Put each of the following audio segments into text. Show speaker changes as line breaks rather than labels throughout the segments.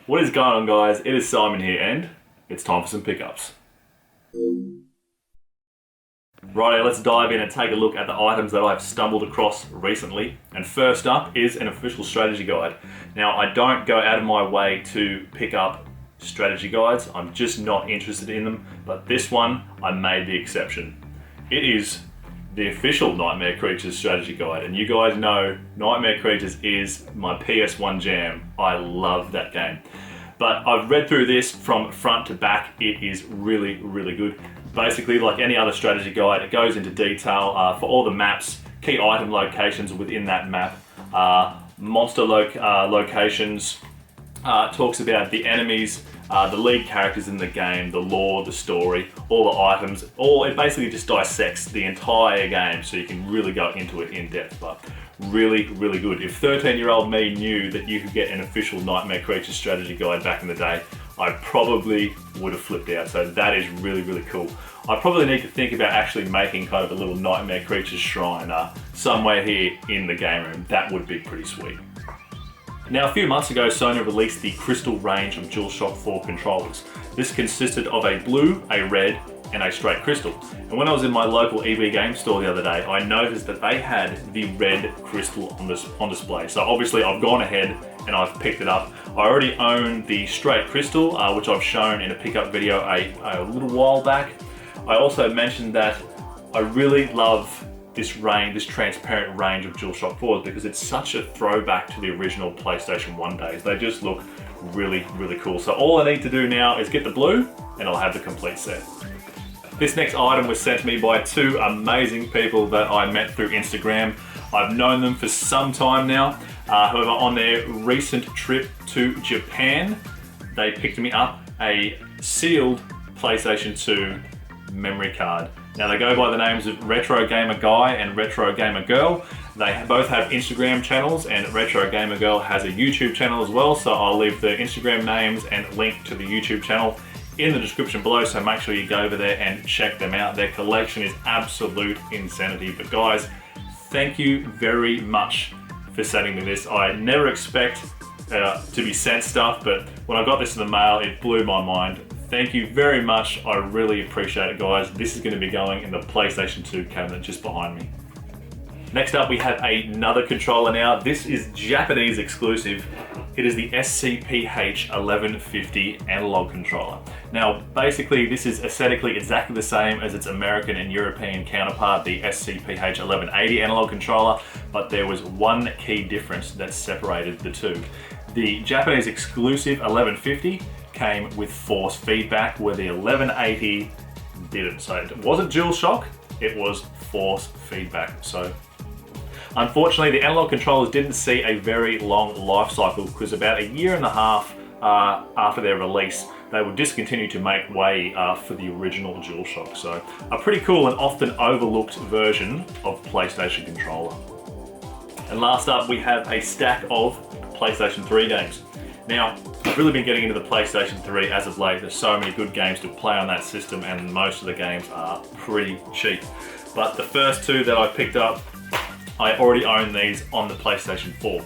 What is going on, guys? It is Simon here and it's time for some pickups. Righto, let's dive in and take a look at the items that I've stumbled across recently. And first up is an official strategy guide. Now, I don't go out of my way to pick up strategy guides. I'm just not interested in them, but this one, I made the exception. It is the official Nightmare Creatures strategy guide, and you guys know Nightmare Creatures is my PS1 jam. I love that game. But I've read through this from front to back. It is really, really good. Basically, like any other strategy guide, it goes into detail for all the maps, key item locations within that map, monster locations, talks about the enemies, the lead characters in the game, the lore, the story, all the items, it basically just dissects the entire game so you can really go into it in depth. But really, really good. If 13-year-old me knew that you could get an official Nightmare Creatures strategy guide back in the day, I probably would have flipped out. So that is really, really cool. I probably need to think about actually making kind of a little Nightmare Creatures shrine somewhere here in the game room. That would be pretty sweet. Now, a few months ago, Sony released the Crystal range of DualShock 4 controllers. This consisted of a blue, a red, and a straight crystal. And when I was in my local EB game store the other day, I noticed that they had the red crystal on display. So obviously I've gone ahead and I've picked it up. I already own the straight crystal, which I've shown in a pickup video a little while back. I also mentioned that I really love this transparent range of DualShock 4s because it's such a throwback to the original PlayStation 1 days. They just look really, really cool. So all I need to do now is get the blue and I'll have the complete set. This next item was sent to me by two amazing people that I met through Instagram. I've known them for some time now. However, on their recent trip to Japan, they picked me up a sealed PlayStation 2 memory card. Now, they go by the names of Retro.gamer.girl and Retro.gamer.girl. They both have Instagram channels, and Retro.gamer.girl has a YouTube channel as well, so I'll leave the Instagram names and link to the YouTube channel in the description below, so make sure you go over there and check them out. Their collection is absolute insanity. But guys, thank you very much for sending me this. I never expect to be sent stuff, but when I got this in the mail, it blew my mind. Thank you very much. I really appreciate it, guys. This is going to be going in the PlayStation 2 cabinet just behind me. Next up, we have another controller now. This is Japanese exclusive. It is the SCPH1150 analog controller. Now, basically, this is aesthetically exactly the same as its American and European counterpart, the SCPH1180 analog controller, but there was one key difference that separated the two. The Japanese exclusive 1150 came with force feedback, where the 1180 didn't. So it wasn't DualShock, it was force feedback. So unfortunately, the analog controllers didn't see a very long life cycle because about a year and a half after their release, they would discontinue to make way for the original DualShock. So a pretty cool and often overlooked version of PlayStation controller. And last up, we have a stack of PlayStation 3 games. Now, I've really been getting into the PlayStation 3 as of late. There's so many good games to play on that system, and most of the games are pretty cheap. But the first two that I picked up, I already own these on the PlayStation 4.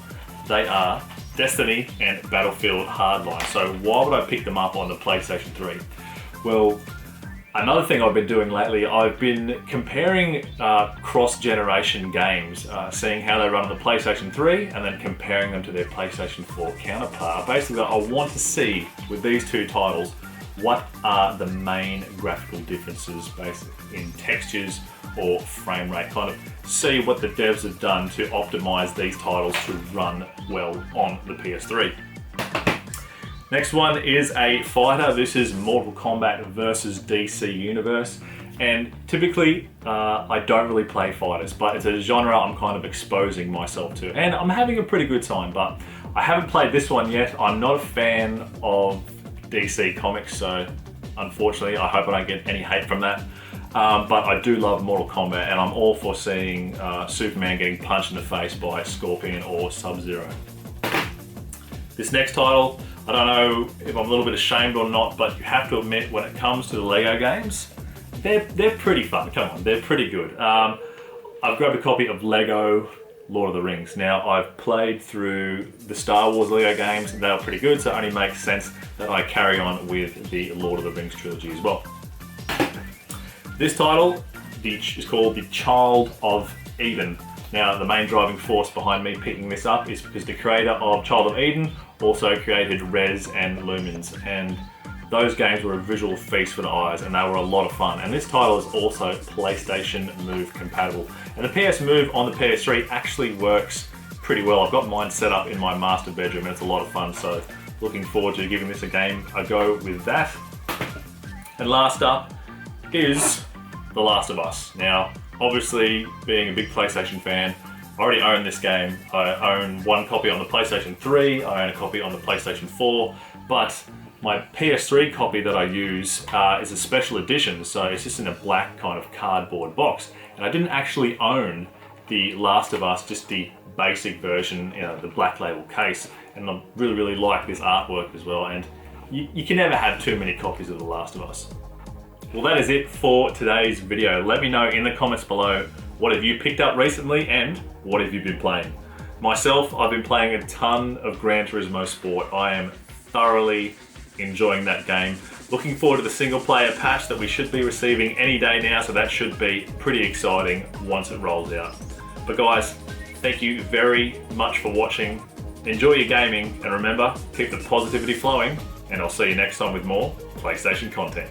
They are Destiny and Battlefield Hardline. So why would I pick them up on the PlayStation 3? Well, another thing I've been doing lately, I've been comparing cross-generation games, seeing how they run on the PlayStation 3 and then comparing them to their PlayStation 4 counterpart. Basically, I want to see, with these two titles, what are the main graphical differences basically in textures or frame rate. Kind of see what the devs have done to optimize these titles to run well on the PS3. Next one is a fighter. This is Mortal Kombat versus DC Universe. And typically, I don't really play fighters, but it's a genre I'm kind of exposing myself to. And I'm having a pretty good time, but I haven't played this one yet. I'm not a fan of DC Comics, so unfortunately, I hope I don't get any hate from that. But I do love Mortal Kombat, and I'm all for seeing Superman getting punched in the face by Scorpion or Sub-Zero. This next title, I don't know if I'm a little bit ashamed or not, but you have to admit, when it comes to the Lego games, they're pretty fun. Come on, they're pretty good. I've grabbed a copy of Lego Lord of the Rings. Now, I've played through the Star Wars Lego games, and they were pretty good, so it only makes sense that I carry on with the Lord of the Rings trilogy as well. This title is called The Child of Eden. Now, the main driving force behind me picking this up is because the creator of Child of Eden also created Rez and Lumens, and those games were a visual feast for the eyes, and they were a lot of fun. And this title is also PlayStation Move compatible. And the PS Move on the PS3 actually works pretty well. I've got mine set up in my master bedroom, and it's a lot of fun, so looking forward to giving this a go with that. And last up is The Last of Us. Now, obviously, being a big PlayStation fan, I already own this game. I own one copy on the PlayStation 3, I own a copy on the PlayStation 4, but my PS3 copy that I use is a special edition, so it's just in a black kind of cardboard box. And I didn't actually own The Last of Us, just the basic version, the black label case. And I really like this artwork as well, and you can never have too many copies of The Last of Us. Well, that is it for today's video. Let me know in the comments below, what have you picked up recently and what have you been playing? Myself, I've been playing a ton of Gran Turismo Sport. I am thoroughly enjoying that game. Looking forward to the single player patch that we should be receiving any day now, so that should be pretty exciting once it rolls out. But guys, thank you very much for watching. Enjoy your gaming, and remember, keep the positivity flowing, and I'll see you next time with more PlayStation content.